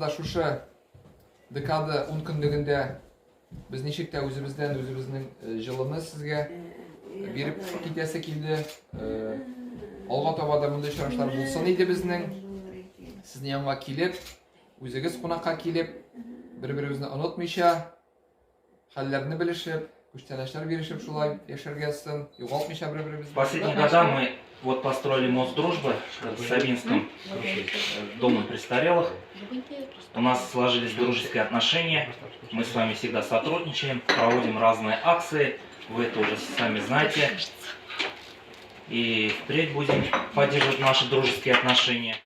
Hazır da şuşa dekada 10 günlüğünde biz nişikte özümüzün yılını sizge berip kitese kildi. Alga tabada bunday şartlar bulsan idi bizning. Sizning yanга kilip, özügüz qonaqqa kilip, bir-birimizni unutmayşa, hallerini bilişip, güçtelaşlar berişip şulay yaşargasın, yo'qoltmayşa bir-birimizni. В последние года мы вот построили мост дружбы в Сабинском, домом престарелых. У нас сложились дружеские отношения. Мы с вами всегда сотрудничаем, проводим разные акции. Вы это уже сами знаете. И впредь будем поддерживать наши дружеские отношения.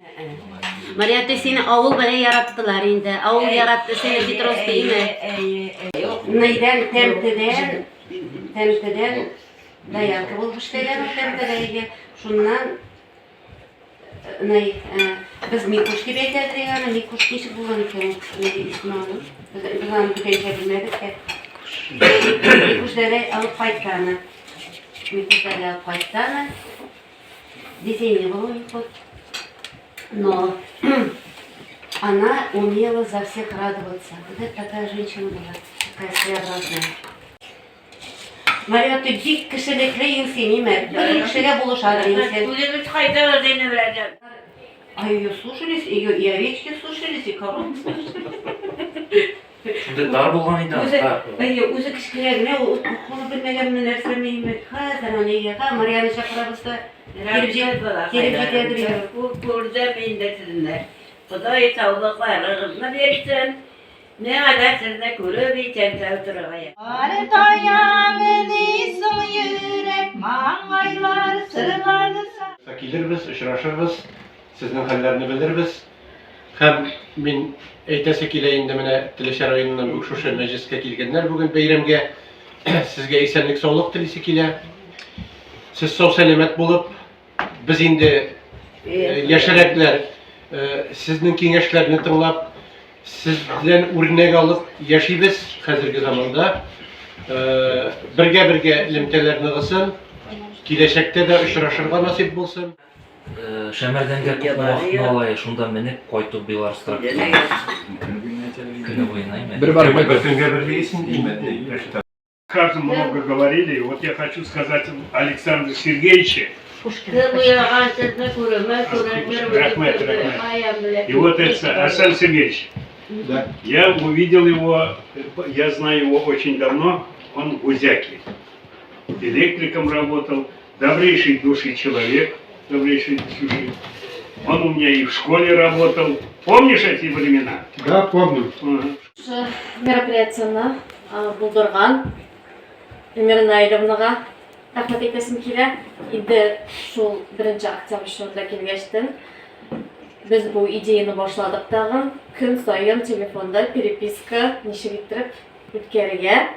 Mariyatta seni avul bile yarattılar indi. Avul yarattı seni Petros değil mi? Neyden temtiden dayanıklı bulmuş degen o temtideyge. Şundan biz Mikuş gibi ettirdik. Mikuş kişi bulan ki ismi olur. Biz onu tükençe bilmedik ki. Mikuşları alıp kayıtlarına. Mikuşları alıp kayıtlarına. Дизайне было у них. Но она умела за всех радоваться. Вот это такая женщина была, такая своеобразная. Мария, ты дик кишелекле инсенime, кишеле булышады инсен. А ее слушались, ее и овечки слушались, и коровы слушались. Дар болған еді. Өзі кішкілеріне оны білмеген нәрсе меймет. Қазір анеге, Марияны шақырабызды. Gelip жетеді. Burada ben de sizinle. Kudayı sağlıklarınızla versin. Ne kadar sizde kuru bir çemsel duraya. Arıtayağınızın yürek, mağaylar, sırlarını Geliriz, uçraşırız, sizin hallerini biliriz. Hem min eytesi kileyinde mine Tilişer oyunundan bu şuşa mecliske kilgenler. Bugün beyramge sizge esenlik sağlık tilisi kile. Siz sağ selamet bulup, biz indi yaşaraklar, sizin kengeşlerini tınlap, sizden örnek alıp yaşayız hazırki zamanda. Birge ilimtelerini kısın, kileşekte de uçraşırga nasip bulsun. Шәмәрдәнгә күп вакытны алай, шунда менеп кайтып Беларусьта көне буена Каждый много говорили, и вот я хочу сказать Александру Сергеевичу. И вот это Александр Сергеевич. Да. Я увидел его, я знаю его очень давно, он в Гузяке. Электриком работал, добрейший души человек, добрейший души. Он у меня и в школе работал. Помнишь эти времена? Да, помню. Мероприятияны булдырган Эльмира Айдовнаға рахмет әйтәсем килә. Инде шул 1 октябрьда килгәчтен без бу идеяны башладык тагын. Көн сайын телефонда переписка ничек итеп үткәрергә.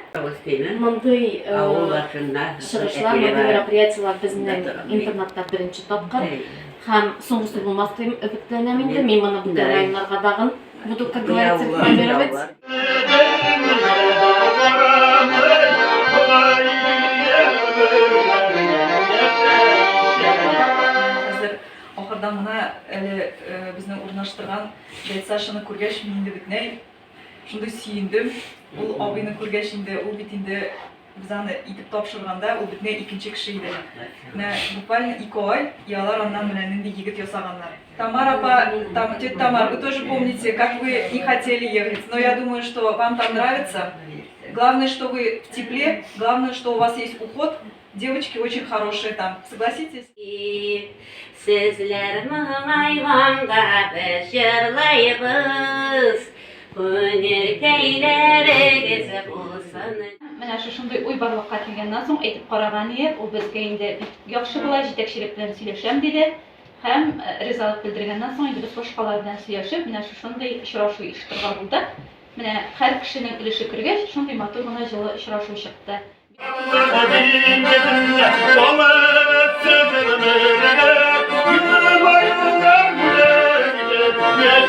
Мондый чыгышлар, мондый мероприятиялар безнең интернатта 1-нче тапкыр. Һәм соңгысы булмас дип өметләнәм инде. Мин моны бүтән районнарга дагын буду, как говорится, формировать. Ахырдан гына әле безнең урнаштырган Бәйсашаны күргәч мин инде битнәй шундый сөендем. Ул абыйны күргәч инде ул бит инде без аны итеп тапшырганда ул битнәй икенче кеше иде. Менә буквально 2 ай ялар аннан менә нинди егет ясаганнар. Тамара апа, тетя Тамара, вы тоже помните, как вы не хотели ехать, но я думаю, что вам там нравится. Главное, что вы в тепле, главное, что у вас есть уход. Девочки очень хорошие там, согласитесь? Sizler mağayvanda beşirlayız, Күнеркәйләрегез булсын. Менә шушындый уй барлыкка килгәннән соң әйтеп караган иде, ул безгә инде яхшы була, җитәкчелек белән сөйләшәм диде. Һәм ризалык белдергәннән соң инде без башкалар белән сөйләшеп, менә шушындый очрашу оештырырга булдык. Менә һәр кешенең өлеше кергәч, шундый матур гына җылы очрашу чыкты. Yes,